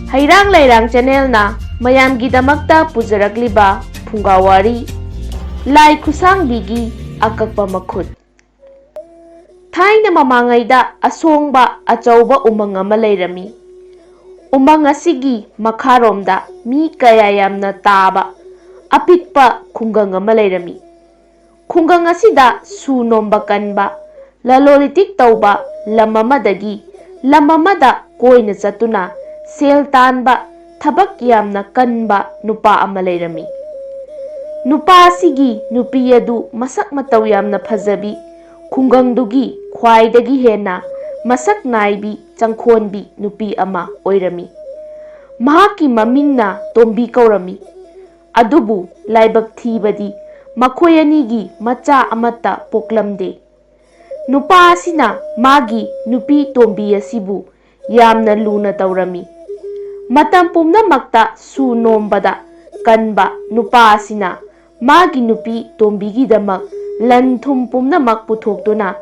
Hairang Lairang Channel na mayamgidamakta pujarakliba phungawari Lai Khusangbigi akakpa makhut. Thaina mamangayda asongba achauba umang ama lairami. Umang asigi makharomda mi kaya yamna taba apikpa khungang ama lairami. Khungang asida sunomba kanba lalolitik tauba lamamadagi lamamada koina satuna sel tanba thabak yamna kanba nupa ama lairami. Nupa asigi nupi adu masak mataw yamna phajabi khungangdugi khwaidagi hena masak naibi changkhonbi nupi ama oirami. Mahaki mamingna Tombi kaurami. Adubu laibak thibadi makhoi anigi macha amata poklamde. Nupa asina magi nupi Tombi asibu yamna luna taurami. Matam pumnamakta su nombada kanba nupa asina magi nupi Tombigi damak lan thum pumnamak puthokduna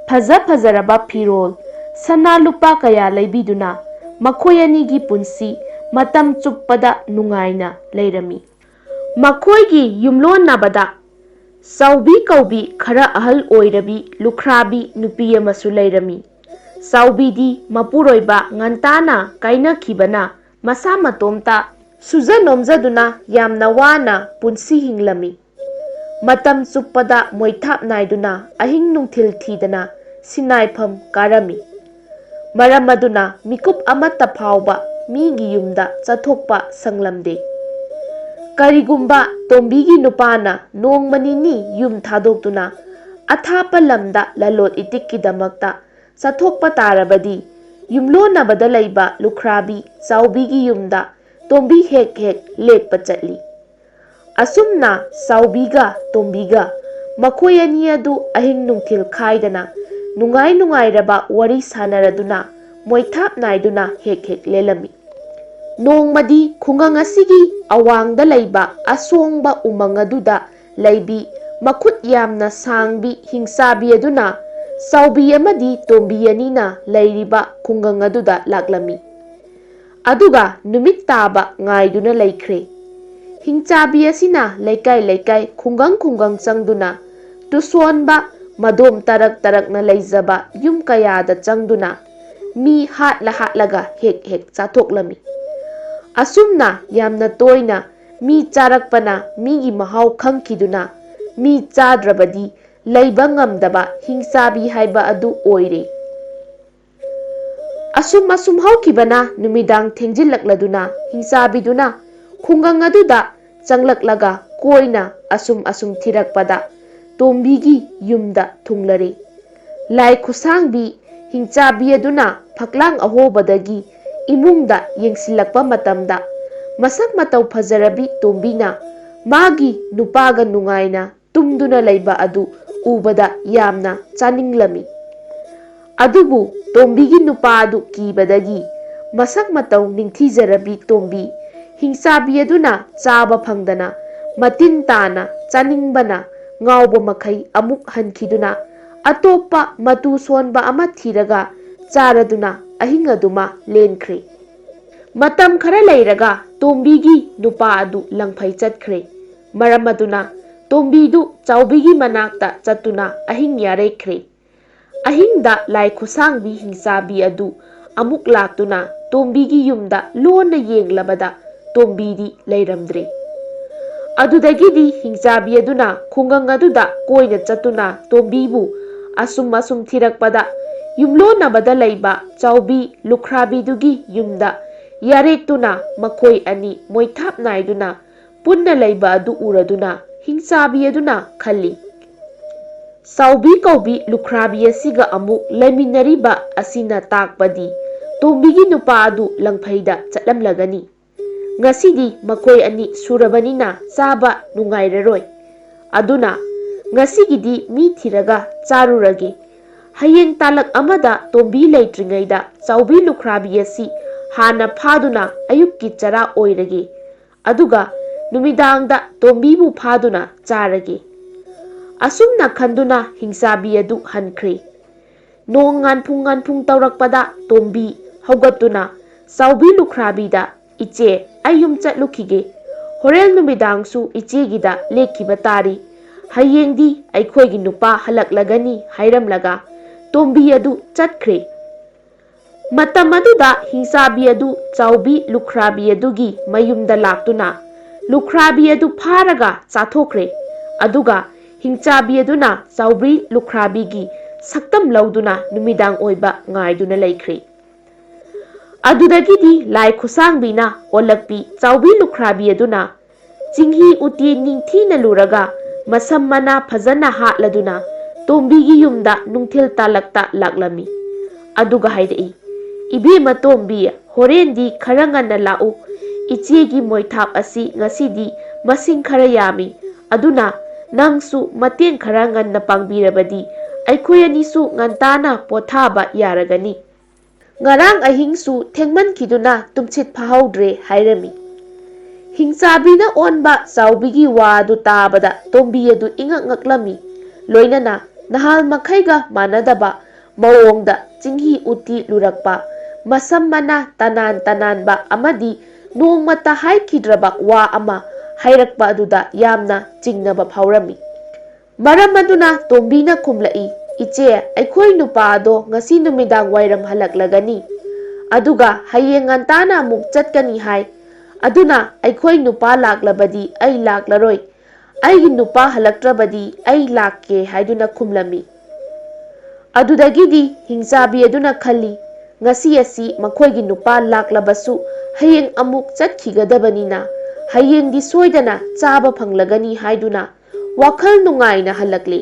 phazaraba phirol sana lupa kaya laibiduna makhoi anigi punsi matam chuppada nungaina leirami. Makhoigi yumlon nabada Saubi kaubi khara ahal oirabi lukhrabi nupi amasu leirami. Saubidi mapuroiba ngantana kaina khibana masa matomta suja nomjaduna yamna wana punsi hinglami. Matam chuppada moithap naiduna ahing nungthil thidana sinaifam karami. Maramaduna mikup amata phauba migi yumda chathokpa sanglamde. Karigumba Tombigi nupana nongmanini yum thadokduna athapa lamda lalot itikkidamakta chathokpa tarabadi yumlonabada laiba lukhrabi Saubigi yumda Tombi hek lekpa chatli. Asumna Saubiga Tombiga makhoi ani adu ahing nungthil khaidana nungai raba wari sanaraduna moithap naiduna hek lelami. Nongmadi khungang asigi awangda laiba asongba umang aduda laibi makhut yamna sangbi hingsabi aduna Saubi amadi Tombi anina lairiba khungang aduda laklami. Aduga numit taba ngaiduna laikre. Hingchabi asina laikai khungang changduna tusonba madom tarak na laijaba yum kayada changduna mi hatlaga hek chathoklami. Asumna yamna toina mi charakpana migi mahau khangkiduna mi chadrabadi laiba ngamdaba hingsabi haiba adu oire. Asum haukibana numidang thengjilakladuna hingsabiduna khungang aduda changlaklaga koina asum thirakpada Tombigi yumda thunglare. Lai Khusangbi hingchabi aduna phaklang ahobadagi imungda yengsilakpa matamda masak mataw phajarabi Tombina magi nupaga nungaina tumduna laiba adu ubada yamna chaninglami. Adubu Tombigi nupa adu kibadagi masak mataw ningthijarabi Tombi hingsabi aduna chaba phangdana matin tana chaningbana ngawba makhai amuk hankiduna atopa matu sonba ama thiraga charaduna ahing aduma lenkhre. Matam khara leiraga Tombigi nupa adu langphai chatkhre. Maram aduna Tombidu Saubigi manakta chatuna ahing yarekhre. Ahingda Lai Khusangbi hingsabi adu amuk laktuna Tombigi yumda lona yenglabada Tombidi leiramdre. Adudagidi hingsabi aduna khungang aduda koina chatuna Tombibu asum thirakpada yumlonabada laiba Saubi lukhrabidugi yumda yarektuna makhoi ani moithap naiduna punna laiba adu uraduna hingsabi aduna khalli. Saubi kaubi lukhrabi asiga amuk laiminariba asina takpadi Tombigi nupa adu langphaida chatlamlagani. Ngasidi makhoi ani surabanina chaba nungairaroi. Aduna ngasigidi mi thiraga charurage. Hayeng talak amada Tombi leitringaida Saubi lukhrabi asi hana phaduna ayukki chara oirage. Aduga numidangda Tombibu phaduna charage. Asumna khanduna hingsabi adu hankre. Nong nganphung taurakpada Tombi haugatuna Saubi lukhrabi da इचे अई yum चटलुखिगे होरेन नुमिदांगसु इचेगिदा लेखिबा तारी हयेंदी अैखोइगी नुपा हलक्लगनी हाइरमलगा तोंबी अदु चटख्रे मतम अदुदा हिंसाबी अदु चाउबी लुख्राबी अदुगी मयुमदा लाक्तुना लुख्राबी अदु फारगा चाथोख्रे अदुगा हिंचाबी अदुना चाउबी लुख्राबीगी सक्तम लौदुना नुमिदांग ओइबा ngaiduna laikre adudagidi lai khusangbi na olakpi chawbi lukhrabi aduna chinghi uti ningthina luraga masam mana phajana hatladuna tombi gi yumda nungthil talakta laklami aduga haidei ibe ma tombi horendi kharanga na lau iche gi moithap asi ngasidi masing khara yami aduna nangsu mateng kharanga na pangbirabadi अैखोय अनिसु ngantana pothaba yaragani ngarang ahingsu thengman khiduna tumchit phahaudrae hairami hingchabina onba chawbigi wadu tabada tombi adu ingak ngaklami loinana nahal makhaiga manadaba mawongda chinghi uti lurakpa masam mana tanan ba amadi nongmata haikidraba wa ama hairakpa aduda yamna chingnaba phaurami maram aduna tombina khumlai iche अैखोय नुपादो ngasi numidang wairam halaklagani aduga hayeng ngantana muk chatkani hai aduna अैखोय नुपा लाklabadi ai laklaroi aigi nupa halaktrabadi ai lakke haiduna khumlami adudagidi hingsabi aduna khalli ngasi asi makhoigi nupa laklabasu hayeng amuk chatkhigadabani hayeng di soidana chaba phanglagani haiduna wakhal nungaina halakle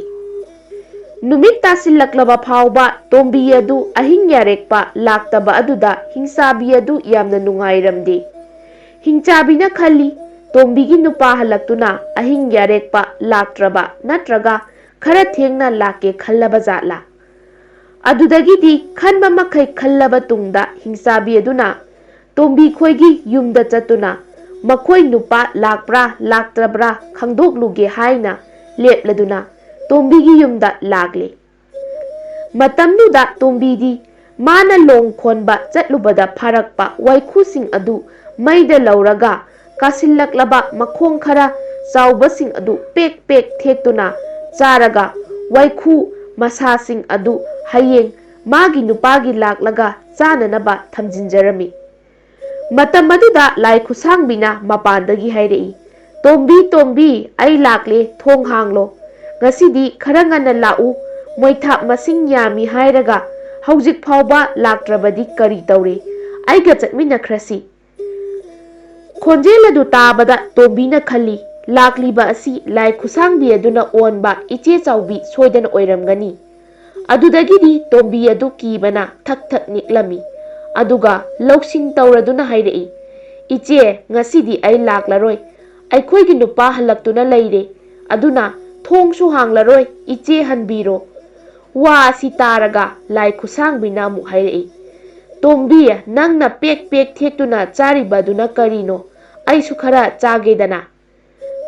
numit tasillaklaba phawba tombi adu ahing yarekpa laktaba aduda hingsabi adu yamna nungairamde hingchabina khalli tombigi nupa halaktuna ahing yarekpa laktraba natraga khara thengna lakke khallaba jatla adudagidi khanba makhai khallaba tungda hingsabi aduna tombi khoigi yumda chatuna makhoi nupa lakpra laktrabra khangdokluge haina lepladuna tombi yumda lagle matamnuda tombi di mana long khonba chatlubada pharakpa waikhusing adu maida lauraga kasillaklaba makhong khara chawbasing adu pek thektuna charaga waikhu masasing adu hayeng magi nupagi laklaga chananaba thamjinjarami matam aduda lai khusangbina mapandagi hairei tombi ai lakle thong hanglo ngasidi kharangana lau moithap masing yami hairaga haujik phawba laktrabadi kari tawre aiga chatmina khrasi khonjela du tabada tombina khalli lakliba asi lai khusangbi aduna onba iche chawbi soidana oiramgani adudagidi tombi adu kibana thak niklami aduga loksing tawraduna hairei iche ngasidi ai laklaroi अैखोइगी नुपा हलक्तुना लेरे अदुना थोंगसु हांगलरोय इचे हनबीरो वा असि तारगा लाई खुसांगबिना मु हाइरई तोंबी नंगना pack थेक्तुना चारिबदुना करिनो अैसु खरा चागेदना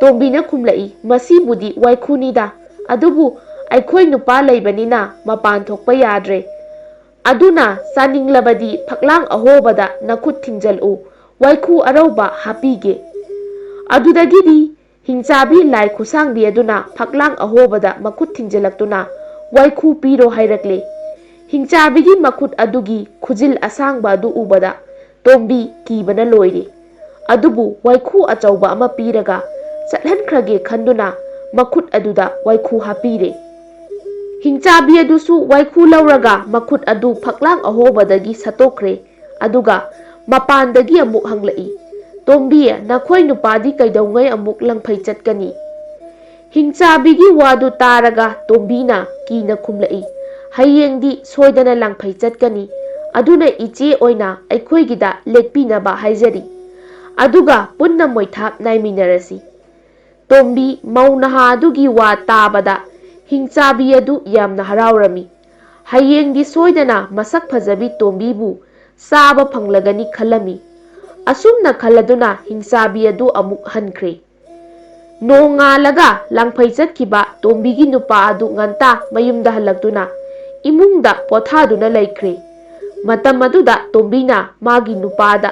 तोंबीना खुमलई मसीबुदी वाइखुनीदा अदुबु अैखोइ नुपा लेबनिना मपान थोकपा याद्रे अदुना चानिंगलबदी फकलांग अहोबदा नखुत थिंजलउ वाइखु अरौबा हापीगे adudagidi hingchabi lai khusangbi aduna phaklang ahobada makut thingjalakuna waikhu piro hairakle hingchabigi makut adugi khujil asangba adu ubada tombi kibana loire adubu waikhu achauba ama piraga chathankrage khanduna makut aduda waikhu hapire hingchabi adusu waikhu lauraga makut adu phaklang ahobadagi satokre aduga mapandagi amuk hanglai tombi nakhoi nupadi kaidongai amuk langphai chatkani hingchabigi wadu taraga tombina kina khumlai hayengdi soidana langphai chatkani aduna iche oina aikoigida lekpina ba haijari aduga punna moithap naiminarasi tombi maunaha adugi wa tabada hingchabi adu yamna haraurami hayengdi soidana masak phajabi tombibu saba phanglagani khalami asumna khaladuna hingsabi adu amuk hankre nongalaga langphai chatkiba tombigi nupa adu nganta mayumda halaktuna imungda pothaduna laikre matam aduda tombina magi nupada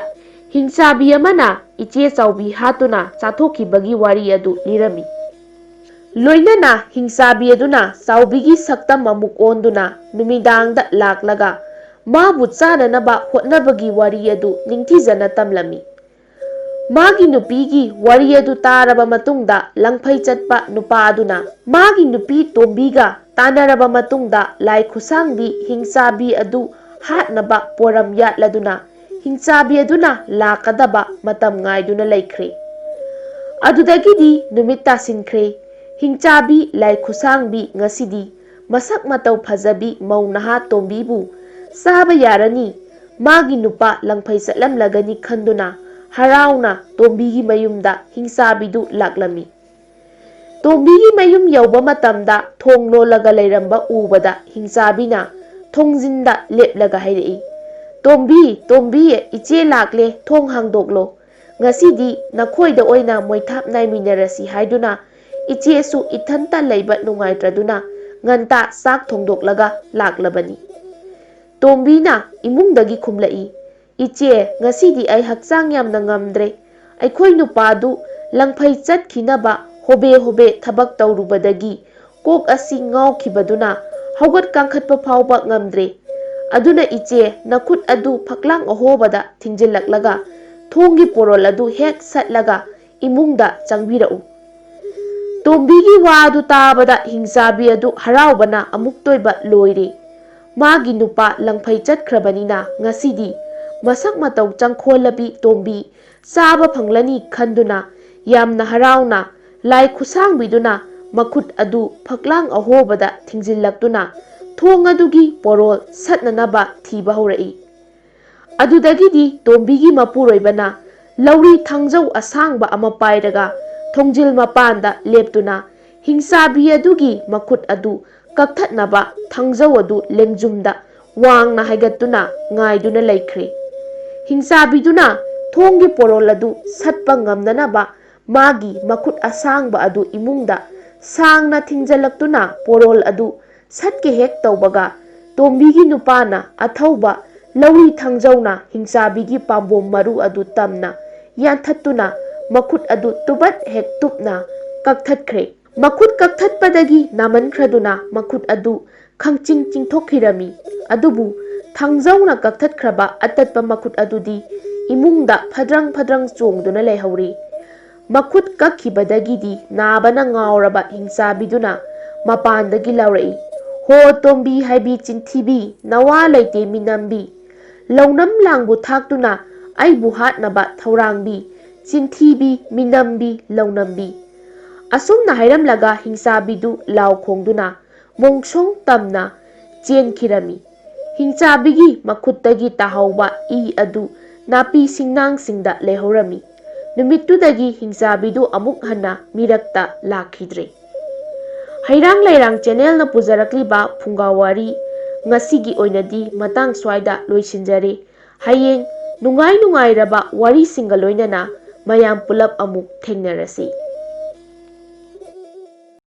ꯍꯤꯡꯆꯥꯕꯤ ꯑꯃꯅ ꯏꯆꯦ ꯆꯥꯎꯕꯤ ꯍꯥꯠꯇꯨꯅ ꯆꯥꯊꯣꯛꯈꯤꯕꯒꯤ ꯋꯥꯔꯤ ꯑꯗꯨ ꯂꯤꯔꯝꯃꯤ꯫ ꯂꯣꯏꯅꯅ ꯍꯤꯡꯆꯥꯕꯤ ꯑꯗꯨꯅ ꯆꯥꯎꯕꯤꯒꯤ ꯁꯛꯇꯝ ꯑꯃꯨꯛ ꯑꯣꯟꯗꯨꯅ ꯅꯨꯃꯤꯗꯥꯡꯗ ꯂꯥꯛꯂꯒ ꯃꯥꯕꯨ ꯆꯥꯅꯅꯕ ꯍꯣꯠꯅꯕꯒꯤ ꯋꯥꯔꯤ ꯑꯗꯨ ꯅꯤꯡꯊꯤꯖꯅ ꯇꯝꯂꯝꯃꯤ꯫ ꯃꯥꯒꯤ ꯅꯨꯄꯤꯒꯤ ꯋꯥꯔꯤ ꯑꯗꯨ ꯇꯥꯔꯕ ꯃꯇꯨꯡꯗ ꯂꯪꯐꯩ ꯆꯠꯄ ꯅꯨꯄꯥ ꯑꯗꯨꯅ ꯃꯥꯒꯤ ꯅꯨꯄꯤ ꯇꯣꯝꯕꯤꯒ ꯇꯥꯟꯅꯔꯕ ꯃꯇꯨꯡꯗ ꯂꯥꯏ ꯈꯨꯠꯁꯥꯡꯕꯤ ꯍꯤꯡꯆꯥꯕꯤ ꯑꯗꯨ ꯍꯥꯠꯅꯕ ꯄꯣꯔꯝ ꯌꯥꯠꯂꯗꯨꯅ ꯍꯤꯡꯆꯥꯕꯤ ꯑꯗꯨꯅ ꯂꯥꯛꯀꯗꯕ ꯃꯇꯝ ꯉꯥꯏꯗꯨꯅ ꯂꯩꯈ꯭ꯔꯦ꯫ ꯑꯗꯨꯗꯒꯤꯗꯤ ꯅꯨꯃꯤꯠ ꯇꯥꯁꯤꯟꯈ꯭ꯔꯦ꯫ ꯍꯤꯡꯆꯥꯕꯤ ꯂꯥꯏ ꯈꯨꯠꯁꯥꯡꯕꯤ ꯉꯁꯤꯗꯤ ꯃꯁꯛ ꯃꯇꯧ ꯐꯖꯕꯤ ꯃꯧ ꯅꯍꯥ ꯇꯣꯝꯕꯤꯕꯨ ꯆꯥꯕ ꯌꯥꯔꯅꯤ, ꯃꯥꯒꯤ ꯅꯨꯄꯥ ꯂꯪꯐꯩ ꯆꯠꯂꯝꯂꯒꯅꯤ ꯈꯟꯗꯨꯅ ꯍꯔꯥꯎꯅ ꯇꯣꯝꯕꯤꯒꯤ ꯃꯌꯨꯝꯗ ꯍꯤꯡꯆꯥꯕꯤꯗꯨ ꯂꯥꯛꯂꯝꯃꯤ꯫ ꯇꯣꯝꯕꯤꯒꯤ ꯃꯌꯨꯝ ꯌꯧꯕ ꯃꯇꯝꯗ ꯊꯣꯡ ꯂꯣꯜꯂꯒ ꯂꯩꯔꯝꯕ ꯎꯕꯗ ꯍꯤꯡꯆꯥꯕꯤꯅ ꯊꯣꯡꯖꯤꯟꯗ ꯂꯦꯞꯂꯒ ꯍꯥꯏꯔꯛꯏ, "ꯇꯣꯝꯕꯤ, ꯇꯣꯝꯕꯤ, ꯏꯆꯦ ꯂꯥꯛꯂꯦ, ꯊꯣꯡ ꯍꯥꯡꯗꯣꯛꯂꯣ꯫ ꯉꯁꯤꯗꯤ ꯅꯈꯣꯏꯗ ꯑꯣꯏꯅ ꯃꯣꯏꯊꯥꯞ ꯅꯥꯏꯃꯤꯟꯅꯔꯁꯤ" ꯍꯥꯏꯗꯨꯅ ꯏꯆꯦꯁꯨ ꯏꯊꯟꯇ ꯂꯩꯕ ꯅꯨꯡꯉꯥꯏꯇ꯭ꯔꯗꯨꯅ ꯉꯟꯇꯥ ꯆꯥꯛ ꯊꯣꯡꯗꯣꯛꯂꯒ ꯂꯥꯛꯂꯕꯅꯤ꯫ ꯇꯣꯝꯕꯤꯅ ꯏꯃꯨꯡꯗꯒꯤ ꯈꯨꯝꯂꯛꯏ, "ꯏꯆꯦ, ꯉꯁꯤꯗꯤ ꯑꯩ ꯍꯛꯆꯥꯡ ꯌꯥꯝꯅ ꯉꯝꯗ꯭ꯔꯦ꯫ ꯑꯩꯈꯣꯏ ꯅꯨꯄꯥꯗꯨ ꯂꯪꯐꯩ ꯆꯠꯈꯤꯅꯕ ꯍꯣꯕꯦ ꯍꯣꯕꯦ ꯊꯕꯛ ꯇꯧꯔꯨꯕꯗꯒꯤ ꯀꯣꯛ ꯑꯁꯤ ꯉꯥꯎꯈꯤꯕꯗꯨꯅ ꯍꯧꯒꯠ ꯀꯥꯡꯈꯠꯄ ꯐꯥꯎꯕ ꯉꯝꯗ꯭ꯔꯦ꯫ ꯑꯗꯨꯅ ꯏꯆꯦ, ꯅꯈꯨꯠ ꯑꯗꯨ ꯐꯛꯂꯥꯡ ꯑꯍꯣꯕꯗ ꯊꯤꯡꯖꯤꯜꯂꯛꯂꯒ ꯊꯣꯡꯒꯤ ꯄꯣꯔꯣꯜ ꯑꯗꯨ ꯍꯦꯛ ꯁꯠꯂꯒ ꯏꯃꯨꯡꯗ ꯆꯪꯕꯤꯔꯛꯎ." ꯇꯣꯝꯕꯤꯒꯤ ꯋꯥ ꯑꯗꯨ ꯇꯥꯕꯗ ꯍꯤꯡꯆꯥꯕꯤ ꯑꯗꯨ ꯍꯔꯥꯎꯕꯅ ꯑꯃꯨꯛꯇꯣꯏꯕ ꯂꯣꯏꯔꯦ꯫ ꯃꯥꯒꯤ ꯅꯨꯄꯥ ꯂꯪꯐꯩ ꯆꯠꯈ꯭ꯔꯕꯅꯤꯅ ꯉꯁꯤꯗꯤ ꯃꯁꯛ ꯃꯇꯧ ꯆꯪꯈꯣꯜꯂꯕꯤ ꯇꯣꯝꯕꯤ ꯆꯥꯕ ꯐꯪꯂꯅꯤ ꯈꯟꯗꯨꯅ ꯌꯥꯝꯅ ꯍꯔꯥꯎꯅ ꯂꯥꯏ ꯈꯨꯠꯁꯥꯡꯕꯤꯗꯨꯅ ꯃꯈꯨꯠ ꯑꯗꯨ ꯐꯛꯂꯥꯡ ꯑꯍꯣꯕꯗ ꯊꯤꯡꯖꯤꯜꯂꯛꯇꯨꯅ ꯊꯣꯡ ꯑꯗꯨꯒꯤ ꯄꯣꯔꯣꯜ ꯁꯠꯅꯅꯕ ꯊꯤꯕ ꯍꯧꯔꯛꯏ꯫ ꯑꯗꯨꯗꯒꯤꯗꯤ ꯇꯣꯝꯕꯤꯒꯤ ꯃꯄꯨꯔꯣꯏꯕꯅ ꯂꯧꯔꯤ ꯊꯥꯡꯖꯧ ꯑꯁꯥꯡꯕ ꯑꯃ ꯄꯥꯏꯔꯒ ꯊꯣꯡꯖꯤꯜ ꯃꯄꯥꯟꯗ ꯂꯦꯞꯇꯨꯅ ꯍꯤꯡꯆꯥꯕꯤ ꯑꯗꯨꯒꯤ ꯃꯈꯨꯠ ꯑꯗꯨ ꯀꯛꯊꯠꯅꯕ ꯊꯥꯡꯖꯧ ꯑꯗꯨ ꯂꯦꯡꯖꯨꯝꯗ ꯋꯥꯡꯅ ꯍꯥꯏꯒꯠꯇꯨꯅ ꯉꯥꯏꯗꯨꯅ ꯂꯩꯈ꯭ꯔꯦ꯫ ꯍꯤꯡꯆꯥꯕꯤꯗꯨꯅ ꯊꯣꯡꯒꯤ ꯄꯣꯔꯣꯜ ꯑꯗꯨ ꯁꯠꯄ ꯉꯝꯅꯅꯕ ꯃꯥꯒꯤ ꯃꯈꯨꯠ ꯑꯁꯥꯡꯕ ꯑꯗꯨ ꯏꯃꯨꯡꯗ ꯁꯥꯡꯅ ꯊꯤꯡꯖꯜꯂꯛꯇꯨꯅ ꯄꯣꯔꯣꯜ ꯑꯗꯨ ꯁꯠꯀꯦ ꯍꯦꯛ ꯇꯧꯕꯒ ꯇꯣꯝꯕꯤꯒꯤ ꯅꯨꯄꯥꯅ ꯑꯊꯧꯕ ꯂꯧꯔꯤ ꯊꯥꯡꯖꯧꯅ ꯍꯤꯡꯆꯥꯕꯤꯒꯤ ꯄꯥꯝꯕꯣꯝ ꯃꯔꯨ ꯑꯗꯨ ꯇꯝꯅ ꯌꯥꯟꯊꯠꯇꯨꯅ ꯃꯈꯨꯠ ꯑꯗꯨ ꯇꯨꯕꯠ ꯍꯦꯛ ꯇꯨꯞꯅ ꯀꯛꯊꯠꯈ꯭ꯔꯦ꯫ ꯃꯈꯨꯠ ꯀꯛꯊꯠꯄꯗꯒꯤ ꯅꯥꯃꯟꯈ꯭ꯔꯗꯨꯅ ꯃꯈꯨꯠ ꯑꯗꯨ ꯈꯪꯆꯤꯡ ꯆꯤꯡꯊꯣꯛꯈꯤꯔꯝꯃꯤ꯫ ꯑꯗꯨꯕꯨ ꯊꯥꯡꯖꯧꯅ ꯀꯛꯊꯠꯈ꯭ꯔꯕ ꯑꯇꯠꯄ ꯃꯈꯨꯠ ꯑꯗꯨꯗꯤ ꯏꯃꯨꯡꯗ ꯐꯗ꯭ꯔꯪ ꯐꯗ꯭ꯔꯪ ꯆꯣꯡꯗꯨꯅ ꯂꯩꯍꯧꯔꯤ꯫ ꯃꯈꯨꯠ ꯀꯛꯈꯤꯕꯗꯒꯤꯗꯤ ꯅꯥꯕꯅ ꯉꯥꯎꯔꯕ ꯍꯤꯡꯆꯥꯕꯤꯗꯨꯅ ꯃꯄꯥꯟꯗꯒꯤ ꯂꯥꯎꯔꯛꯏ, "ꯍꯣ ꯇꯣꯝꯕꯤ ꯍꯥꯏꯕꯤ ꯆꯤꯟꯊꯤꯕꯤ, ꯅꯋꯥ ꯂꯩꯇꯦ ꯃꯤꯅꯝꯕꯤ, ꯂꯧꯅꯝ ꯂꯥꯡꯕꯨ ꯊꯥꯛꯇꯨꯅ ꯑꯩꯕꯨ ꯍꯥꯠꯅꯕ ꯊꯧꯔꯥꯡꯕꯤ, ꯆꯤꯟꯊꯤꯕꯤ, ꯃꯤꯅꯝꯕꯤ, ꯂꯧꯅꯝꯕꯤ"꯫ ꯑꯁꯨꯝꯅ ꯍꯥꯏꯔꯝꯂꯒ ꯍꯤꯡꯆꯥꯕꯤꯗꯨ ꯂꯥꯎ ꯈꯣꯡꯗꯨꯅ ꯃꯣꯡꯁꯣꯡ ꯇꯝꯅ ꯆꯦꯟꯈꯤꯔꯝꯃꯤ꯫ ꯍꯤꯡꯆꯥꯕꯤꯒꯤ ꯃꯈꯨꯠꯇꯒꯤ ꯇꯥꯍꯧꯕ ꯏ ꯑꯗꯨ ꯅꯥꯄꯤ ꯁꯤꯡꯅꯥꯡꯁꯤꯡꯗ ꯂꯩꯍꯧꯔꯝꯃꯤ꯫ ꯅꯨꯃꯤꯠꯇꯨꯗꯒꯤ ꯍꯤꯡꯆꯥꯕꯤꯗꯨ ꯑꯃꯨꯛ ꯍꯟꯅ ꯃꯤꯔꯛꯇ ꯂꯥꯛꯈꯤꯗ꯭ꯔꯦ꯫ ꯍꯩꯔꯥꯡ ꯂꯩꯔꯥꯡ ꯆꯦꯅꯦꯜꯅ ꯄꯨꯖꯔꯛꯂꯤꯕ ꯐꯨꯡꯒꯥ ꯋꯥꯔꯤ ꯉꯁꯤꯒꯤ ꯑꯣꯏꯅꯗꯤ ꯃꯇꯥꯡ ꯁ꯭ꯋꯥꯏꯗ ꯂꯣꯏꯁꯤꯟꯖꯔꯦ꯫ ꯍꯌꯦꯡ ꯅꯨꯡꯉꯥꯏ ꯅꯨꯡꯉꯥꯏꯔꯕ ꯋꯥꯔꯤꯁꯤꯡꯒ ꯂꯣꯏꯅꯅ ꯃꯌꯥꯝ ꯄꯨꯂꯞ ꯑꯃꯨꯛ ꯊꯦꯡꯅꯔꯁꯤ꯫